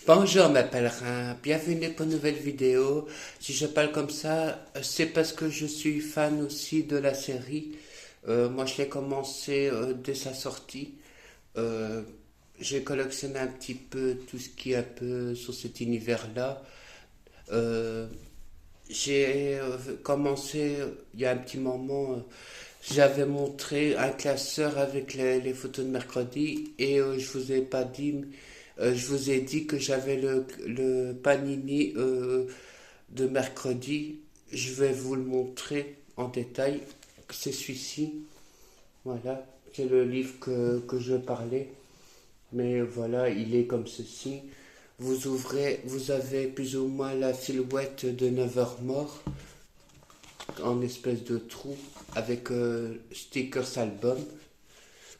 Bonjour mes pèlerins, bienvenue pour une nouvelle vidéo. Si je parle comme ça, c'est parce que je suis fan aussi de la série. Moi je l'ai commencé dès sa sortie. Euh, j'ai collectionné un petit peu tout ce qui est un peu sur cet univers-là. Euh, j'ai commencé il y a un petit moment. J'avais montré un classeur avec les photos de mercredi et je vous ai pas dit, je vous ai dit que j'avais le panini de mercredi. Je vais vous le montrer en détail. C'est celui-ci. Voilà, c'est le livre que je parlais. Mais voilà, il est comme ceci. Vous ouvrez, vous avez plus ou moins la silhouette de Nevermore en espèce de trou avec stickers album.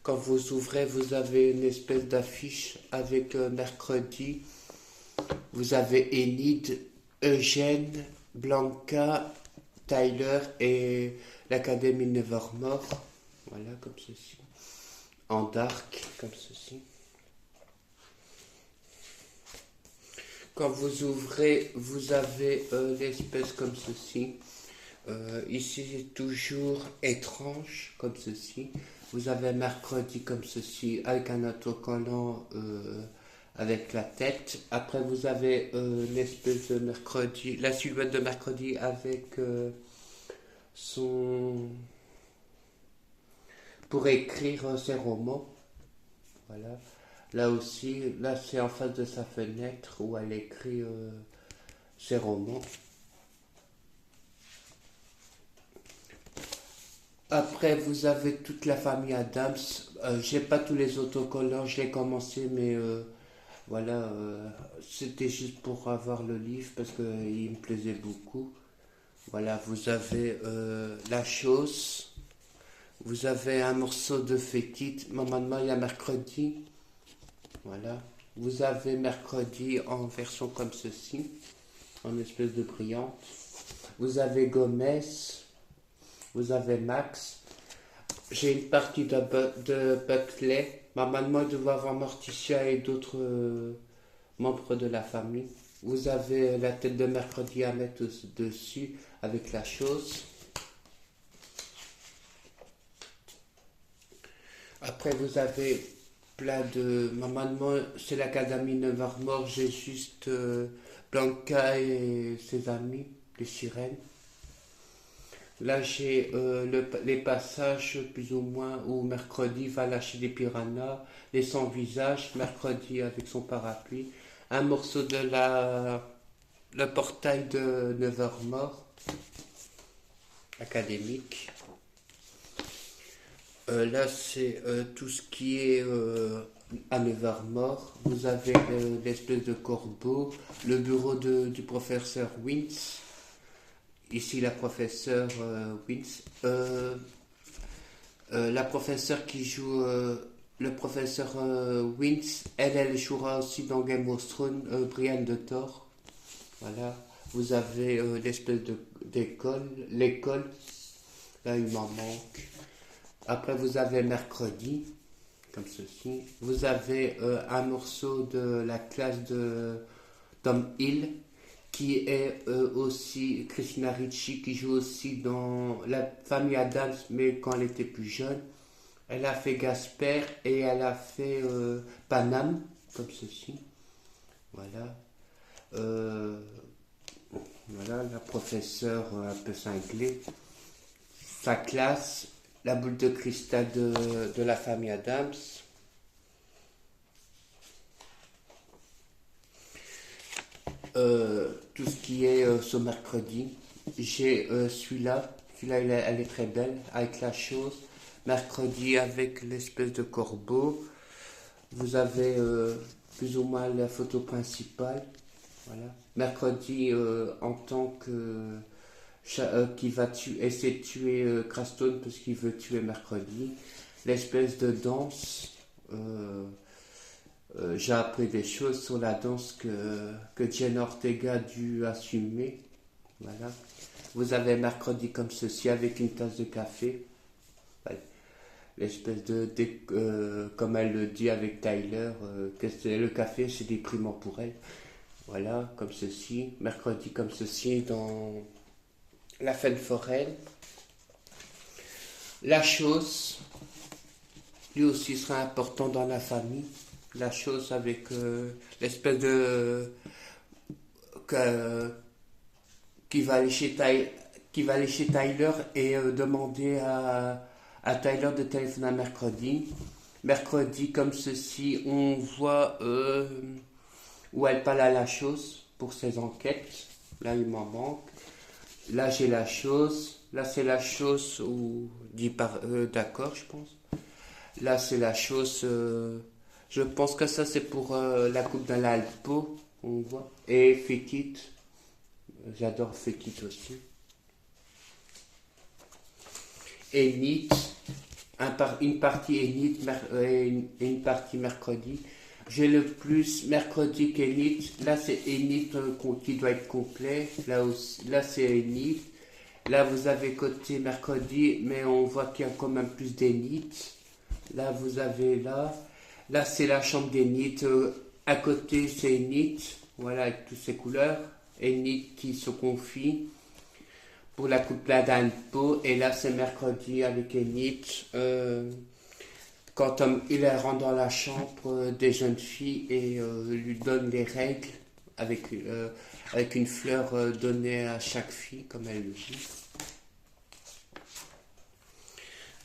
Quand vous ouvrez, vous avez une espèce d'affiche avec mercredi. Vous avez Enid, Eugène, Blanca, Tyler et l'Académie Nevermore. Voilà, comme ceci. En dark, comme ceci. Quand vous ouvrez, vous avez l'espèce comme ceci. Ici, c'est toujours étrange, comme ceci. Vous avez mercredi comme ceci, avec un autocollant avec la tête. Après, vous avez l'espèce de mercredi, la silhouette de mercredi avec son... pour écrire ses romans. Voilà. Là aussi, là c'est en face de sa fenêtre où elle écrit ses romans. Après, vous avez toute la famille Adams. J'ai pas tous les autocollants, je l'ai commencé, mais voilà, c'était juste pour avoir le livre parce qu'il me plaisait beaucoup. Voilà, vous avez la chose, vous avez un morceau de fétide. Normalement, il y a mercredi. Voilà, vous avez mercredi en version comme ceci, en espèce de brillante. Vous avez Gomez, vous avez Max. J'ai une partie de Buckley. Normalement, il devait avoir Morticia et d'autres membres de la famille. Vous avez la tête de mercredi à mettre dessus avec la chose. Après, vous avez plein de... Normalement, c'est l'Académie Nevermore. J'ai juste Blanca et ses amis, les sirènes. Là, j'ai les passages plus ou moins où mercredi va lâcher des piranhas, les sans visage, mercredi avec son parapluie, un morceau de le portail de Nevermore, académique. Là, c'est tout ce qui est à Nevermore. Vous avez l'espèce de corbeau, le bureau du professeur Wintz. Ici, la professeure Wintz. La professeure qui joue le professeur Wintz, elle jouera aussi dans Game of Thrones, Brienne de Thor. Voilà. Vous avez l'espèce d'école, l'école. Là, il m'en manque. Après, vous avez mercredi, comme ceci. Vous avez un morceau de la classe de Tom Hill, qui est aussi Christina Ricci, qui joue aussi dans la famille Adams, mais quand elle était plus jeune. Elle a fait Gasper et elle a fait Paname, comme ceci. Voilà. Euh, voilà, la professeure un peu cinglée. Sa classe, la boule de cristal de la famille Adams. Tout ce qui est ce mercredi. J'ai celui-là. Celui-là, elle est très belle, avec la chose. Mercredi, avec l'espèce de corbeau. Vous avez plus ou moins la photo principale. Voilà. Mercredi, en tant que qui va essayer de tuer Craston parce qu'il veut tuer mercredi. L'espèce de danse. J'ai appris des choses sur la danse que Jenna Ortega a dû assumer. Voilà. Vous avez mercredi comme ceci avec une tasse de café. Voilà. l'espèce comme elle le dit avec Tyler, que le café c'est déprimant pour elle. Voilà, comme ceci. Mercredi comme ceci dans la fête foraine. La chose, lui aussi sera important dans la famille. La chose avec l'espèce de qui va aller chez Tyler et demander à Tyler de téléphoner à mercredi. Mercredi comme ceci, on voit où elle parle à la chose pour ses enquêtes. Là il m'en manque. Là j'ai la chose. Là c'est la chose où dit d'accord je pense. Là c'est la chose. Je pense que ça c'est pour la coupe de l'Alpo. On voit. Et Fekit. J'adore Fekit aussi. Enid. Une partie Enid et une partie mercredi. J'ai le plus mercredi qu'Enid. Là c'est Enid qui doit être complet. Là, là c'est Enid. Là vous avez côté mercredi, mais on voit qu'il y a quand même plus d'Enid. Là vous avez là. Là c'est la chambre d'Enid. À côté c'est Enid. Voilà avec toutes ces couleurs. Enid qui se confie pour la coupe d'Alpo. Et là c'est mercredi avec Enid. Quand il rentre dans la chambre des jeunes filles et lui donne les règles avec une fleur donnée à chaque fille, comme elle le dit.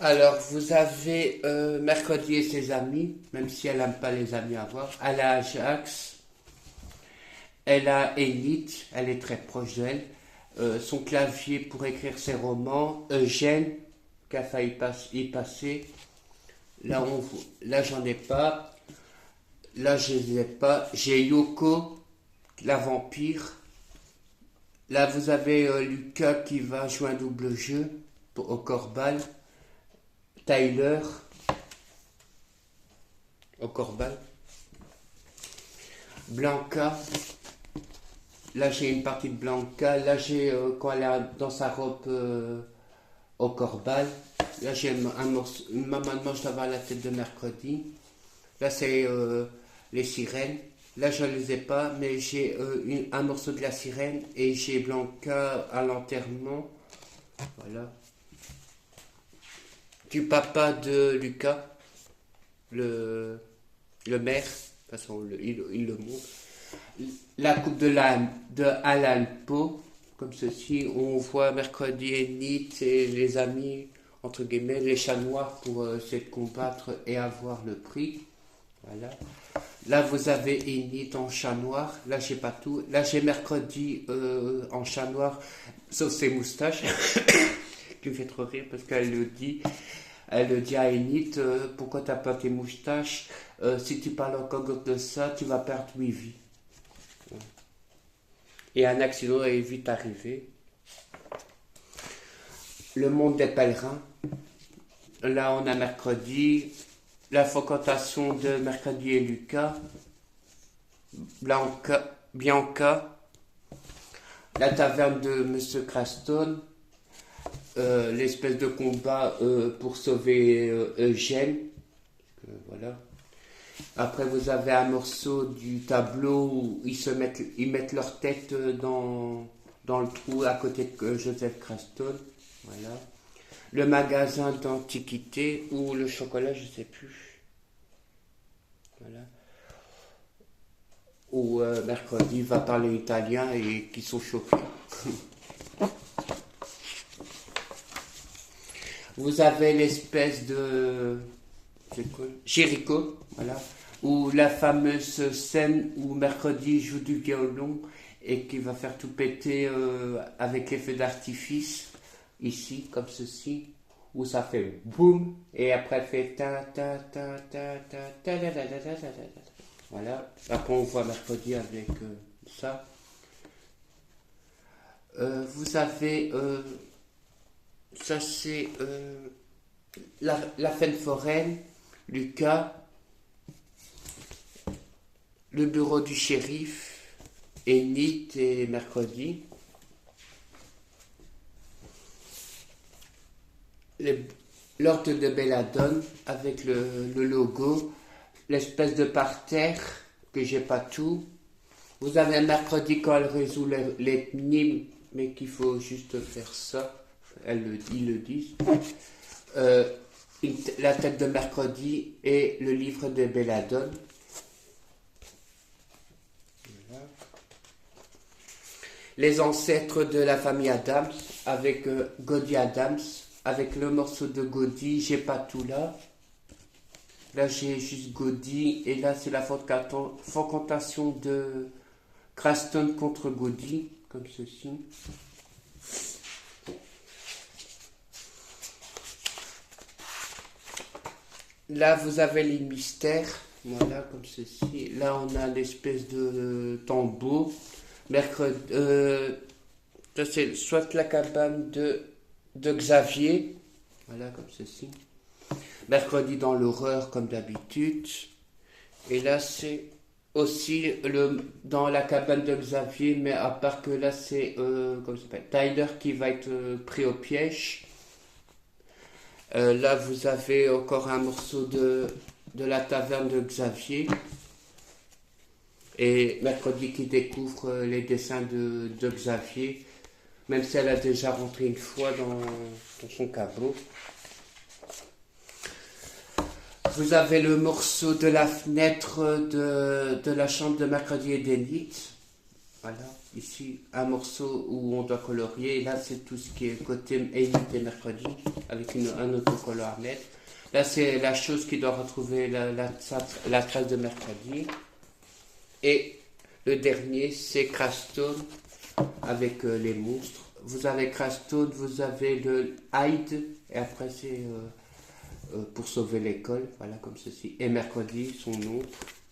Alors, vous avez mercredi et ses amis, même si elle n'aime pas les amis à voir. Elle a Ajax, elle a Enid, elle est très proche d'elle. Son clavier pour écrire ses romans. Eugène, qui a failli y passer. Là, là j'en ai pas. Là, je les ai pas. J'ai Yoko, la vampire. Là, vous avez Lucas qui va jouer un double jeu au corbal. Tyler au corbal. Blanca. Là, j'ai une partie de Blanca. Là, j'ai quand elle est dans sa robe au corbal. Là, j'ai un morceau. Maman mange d'avoir la tête de mercredi. Là, c'est les sirènes. Là, je ne les ai pas, mais j'ai un morceau de la sirène et j'ai Blanca à l'enterrement. Voilà. Du papa de Lucas, le maire, de toute façon, il le montre. La coupe de Alan Poe, comme ceci. On voit mercredi Enid et les amis, entre guillemets, les chats noirs pour essayer de combattre et avoir le prix. Voilà. Là, vous avez Enid en chat noir. Là, j'ai pas tout. Là, j'ai mercredi en chat noir, sauf ses moustaches. Qui me fait trop rire parce qu'elle le dit. Elle le dit à Enid, pourquoi t'as pas tes moustaches? Si tu parles encore de ça, tu vas perdre 8 vies. Et un accident est vite arrivé. Le monde des pèlerins. Là, on a mercredi. La fréquentation de mercredi et Lucas. Bianca. La taverne de Monsieur Craston. L'espèce de combat pour sauver Eugène. Voilà. Après, vous avez un morceau du tableau où ils mettent leur tête dans le trou à côté de Joseph Craston. Voilà. Le magasin d'antiquité ou le chocolat, je ne sais plus. Voilà. Où mercredi va parler italien et qui sont choqués. Vous avez l'espèce de Jéricho, voilà, où la fameuse scène où mercredi joue du violon et qui va faire tout péter avec les feux d'artifice, ici, comme ceci, où ça fait boum, et après fait ta ta ta ta ta ta ta ta ta ta ta. Voilà, après on voit mercredi avec ça. Vous avez ça c'est la fête foraine, Lucas, le bureau du shérif, Enid et mercredi. l'ordre de Belladone avec le logo, l'espèce de parterre que j'ai pas tout. Vous avez mercredi quand elle résout l'énigme, mais qu'il faut juste faire ça. Ils le disent. La tête de mercredi et le livre de Belladone. Voilà. Les ancêtres de la famille Adams avec Goldie Adams, avec le morceau de Goldie, j'ai pas tout là. Là j'ai juste Goldie et là c'est la fréquentation de Cranston contre Goldie, comme ceci. Là vous avez les mystères, voilà comme ceci. Là on a l'espèce de tambour. Mercredi, ça c'est soit la cabane de Xavier, voilà comme ceci. Mercredi dans l'horreur comme d'habitude. Et là c'est aussi dans la cabane de Xavier, mais à part que là c'est comment ça s'appelle, Tyler qui va être pris au piège. Là vous avez encore un morceau de la taverne de Xavier. Et mercredi qui découvre les dessins de Xavier, même si elle a déjà rentré une fois dans son caveau. Vous avez le morceau de la fenêtre de la chambre de mercredi et d'Enid. Voilà, ici un morceau où on doit colorier. Et là c'est tout ce qui est côté Enid et mercredi, avec un autocollant à mettre. Là c'est la chose qui doit retrouver la trace de mercredi. Et le dernier, c'est Cranston avec les monstres. Vous avez Cranston, vous avez le Hyde, et après c'est pour sauver l'école, voilà comme ceci. Et mercredi, son nom.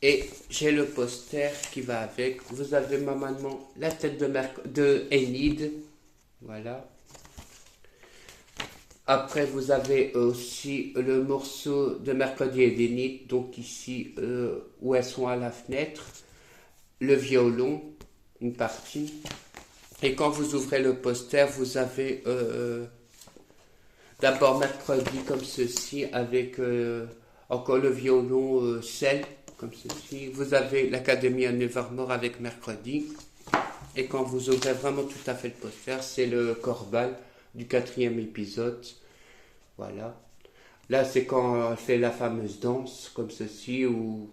Et j'ai le poster qui va avec. Vous avez normalement la tête de Enid, voilà. Après, vous avez aussi le morceau de mercredi et d'Enid, donc ici où elles sont à la fenêtre. Le violon, une partie. Et quand vous ouvrez le poster, vous avez d'abord mercredi comme ceci, avec encore le violon sel, comme ceci. Vous avez l'Académie à Nevermore avec mercredi. Et quand vous ouvrez vraiment tout à fait le poster, c'est le Corbal du 4e épisode. Voilà. Là, c'est quand elle fait la fameuse danse, comme ceci, où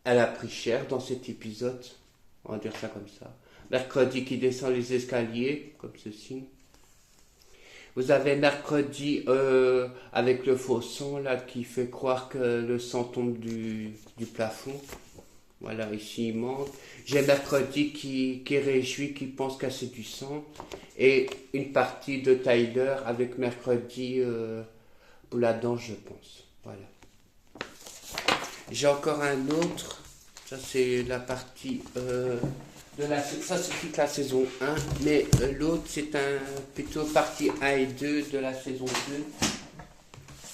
elle a pris cher dans cet épisode, on va dire ça comme ça. Mercredi qui descend les escaliers, comme ceci. Vous avez mercredi avec le faux sang là qui fait croire que le sang tombe du plafond. Voilà, ici il manque. J'ai mercredi qui est réjoui, qui pense casser du sang. Et une partie de Tyler avec mercredi pour la danse, je pense. Voilà. J'ai encore un autre, ça c'est la partie ça c'est toute la saison 1, mais l'autre c'est plutôt partie 1 et 2 de la saison 2.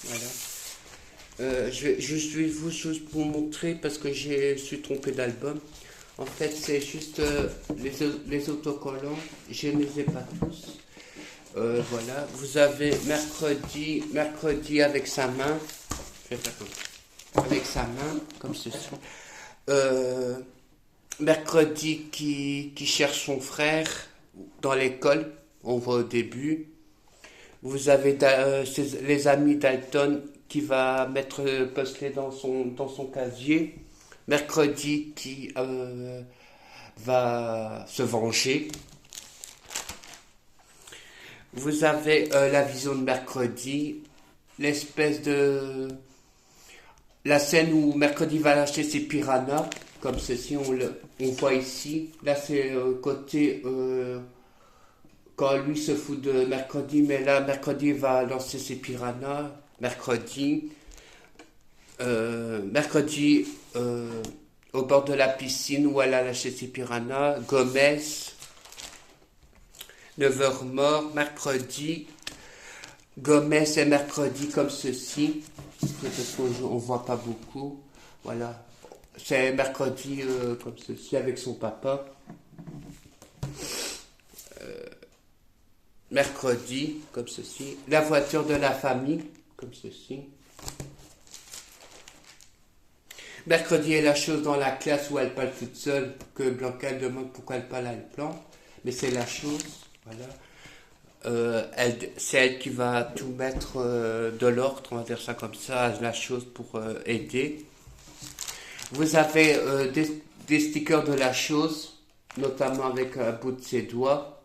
Voilà. Je vais juste vous montrer parce que je suis trompé d'album. En fait c'est juste les autocollants, je ne les ai pas tous. Voilà, vous avez mercredi avec sa main, je vais faire comme ça. Avec sa main, comme ceci. Mercredi qui cherche son frère dans l'école, on voit au début. Vous avez les amis Dalton qui va mettre le puzzle dans son casier. Mercredi qui va se venger. Vous avez la vision de mercredi, l'espèce de... La scène où mercredi va lâcher ses piranhas, comme ceci, on voit ici. Là, c'est côté quand lui se fout de mercredi, mais là, mercredi va lancer ses piranhas. Mercredi, au bord de la piscine où elle a lâché ses piranhas. Gomez, 9h mort, mercredi. Gomez et mercredi comme ceci. Parce qu'on voit pas beaucoup. Voilà. C'est mercredi comme ceci avec son papa. mercredi, comme ceci. La voiture de la famille, comme ceci. Mercredi est la chose dans la classe où elle parle toute seule, que Blanca elle demande pourquoi elle parle à elle plante, mais c'est la chose, voilà. C'est elle qui va tout mettre de l'ordre, on va dire ça comme ça, la chose pour aider. Vous avez des stickers de la chose, notamment avec un bout de ses doigts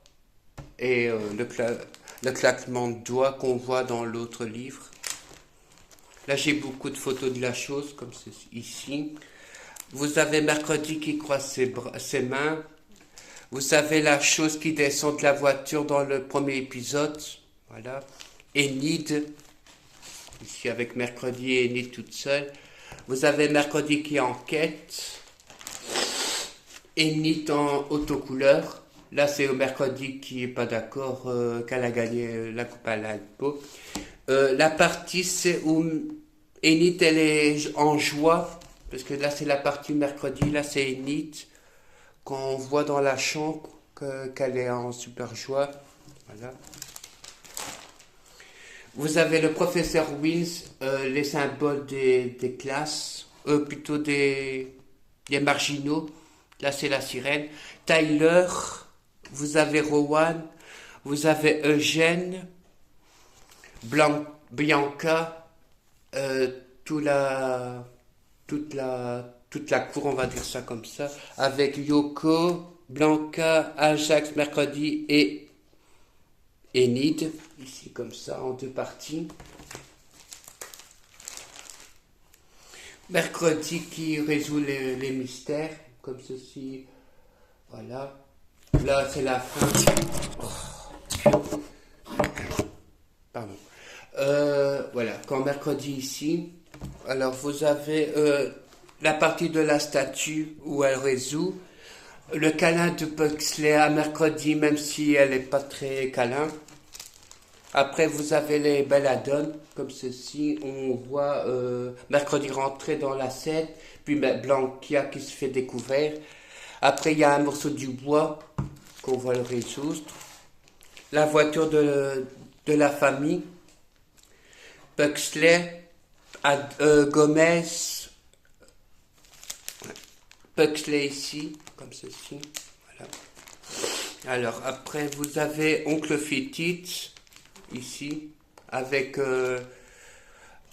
et le claquement de doigts qu'on voit dans l'autre livre. Là, j'ai beaucoup de photos de la chose, comme ici. Vous avez mercredi qui croise ses mains. Vous avez la chose qui descend de la voiture dans le premier épisode. Voilà. Enid, ici avec mercredi et Enid toute seule. Vous avez mercredi qui est en quête. Enid en autocouleur. Là, c'est au mercredi qui est pas d'accord qu'elle a gagné la coupe à l'Alpo. La partie, c'est où Enid, elle est en joie. Parce que là, c'est la partie mercredi. Là, c'est Enid. Qu'on voit dans la chambre qu'elle est en super joie. Voilà. Vous avez le professeur Wins, les symboles des classes, plutôt des marginaux. Là, c'est la sirène. Tyler, vous avez Rowan, vous avez Eugène, Bianca, toute la cour, on va dire ça comme ça, avec Yoko, Blanca, Ajax, mercredi et Enid, ici comme ça, en deux parties. Mercredi qui résout les mystères, comme ceci, voilà. Là, c'est la fin. Pardon. Voilà, quand mercredi ici, alors vous avez la partie de la statue où elle résout. Le câlin de Pugsley à mercredi, même si elle n'est pas très câlin. Après, vous avez les belladonnes, comme ceci. On voit mercredi rentrer dans la scène, puis Blanquia qui se fait découvert. Après, il y a un morceau du bois qu'on voit le résoudre. La voiture de la famille. Pugsley, Gomez, Pugsley ici, comme ceci. Voilà. Alors, après, vous avez Oncle Fittit, ici, avec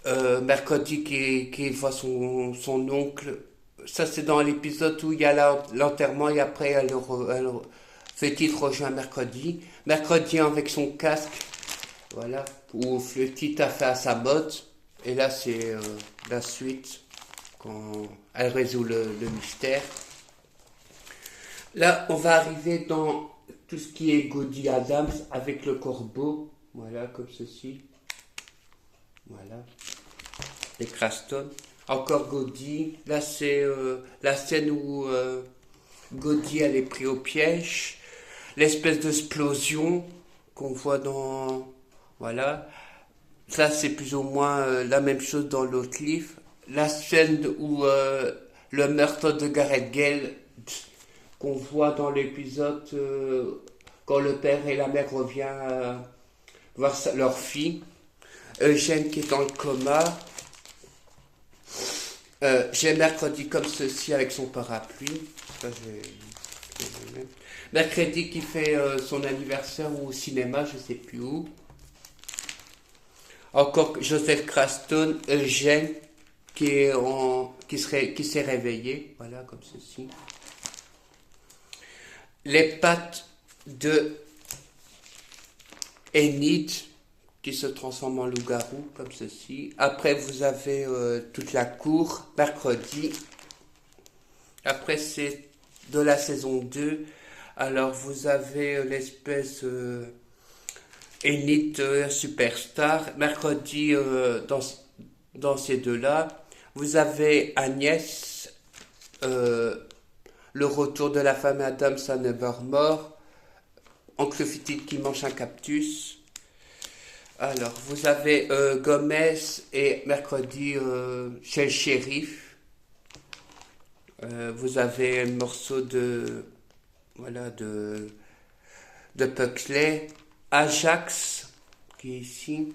mercredi qui voit son oncle. Ça, c'est dans l'épisode où il y a l'enterrement et après, Fittit rejoint mercredi. Mercredi avec son casque, voilà, où Fittit a fait à sa botte. Et là, c'est la suite, quand elle résout le mystère. Là, on va arriver dans tout ce qui est Goody Adams avec le corbeau. Voilà, comme ceci. Voilà. Et Craston. Encore Goody. Là, c'est la scène où Goody, elle est pris au piège. L'espèce d'explosion qu'on voit dans... Voilà. Ça, c'est plus ou moins la même chose dans l'autre livre. La scène où le meurtre de Gareth Gale qu'on voit dans l'épisode quand le père et la mère reviennent voir leur fille. Eugène qui est dans le coma. J'ai mercredi comme ceci avec son parapluie. Ça, mercredi qui fait son anniversaire au cinéma, je sais plus où. Encore Joseph Craston, Eugène qui s'est réveillé, voilà comme ceci. Les pattes de Enid qui se transforme en loup-garou comme ceci. Après vous avez toute la cour, mercredi. Après c'est de la saison 2. Alors vous avez l'espèce Enid Superstar. Mercredi dans ces deux-là. Vous avez Agnès, le retour de la femme Adams à Nevermore. Oncle Fittit qui mange un cactus. Alors, vous avez Gomez et mercredi chez le shérif. Vous avez un morceau de Pugsley. Ajax, qui est ici.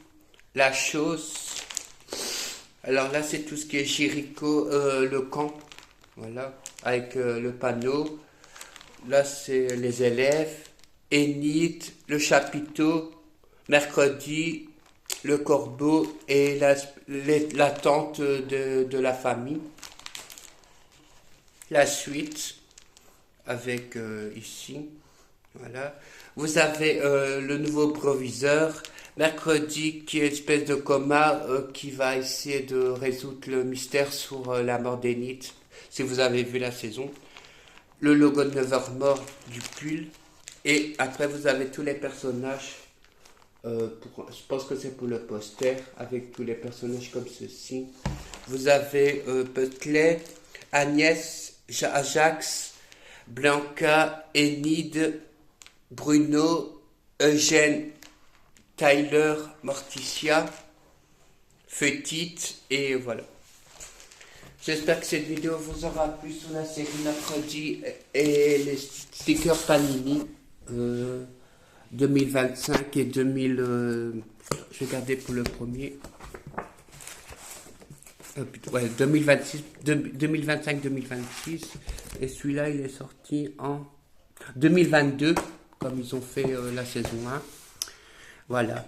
La chose. Alors là, c'est tout ce qui est Jéricho, le camp. Voilà, avec le panneau. Là, c'est les élèves. Enid, le chapiteau. Mercredi, le corbeau et la tente de la famille. La suite, avec ici. Voilà. Vous avez le nouveau proviseur. Mercredi, qui est une espèce de coma qui va essayer de résoudre le mystère sur la mort d'Enid, si vous avez vu la saison. Le logo de Nevermore du pull. Et après, vous avez tous les personnages. Je pense que c'est pour le poster, avec tous les personnages comme ceci. Vous avez Buckley, Agnès, Ajax, Blanca, Enid, Bruno, Eugène, Tyler, Morticia, Feutit, et voilà. J'espère que cette vidéo vous aura plu sur la série Mercredi et les stickers Panini 2025 et 2000. Je vais garder pour le premier. Ouais, 2025-2026. Et celui-là, il est sorti en 2022, comme ils ont fait la saison 1. Voilà.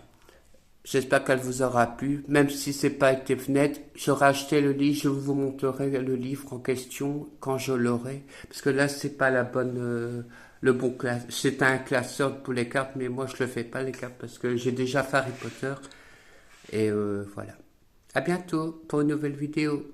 J'espère qu'elle vous aura plu. Même si c'est pas été net, j'aurai acheté le livre, je vous montrerai le livre en question quand je l'aurai. Parce que là, c'est pas la bonne, le bon classe. C'est un classeur pour les cartes, mais moi, je le fais pas les cartes parce que j'ai déjà fait Harry Potter. Et voilà. À bientôt pour une nouvelle vidéo.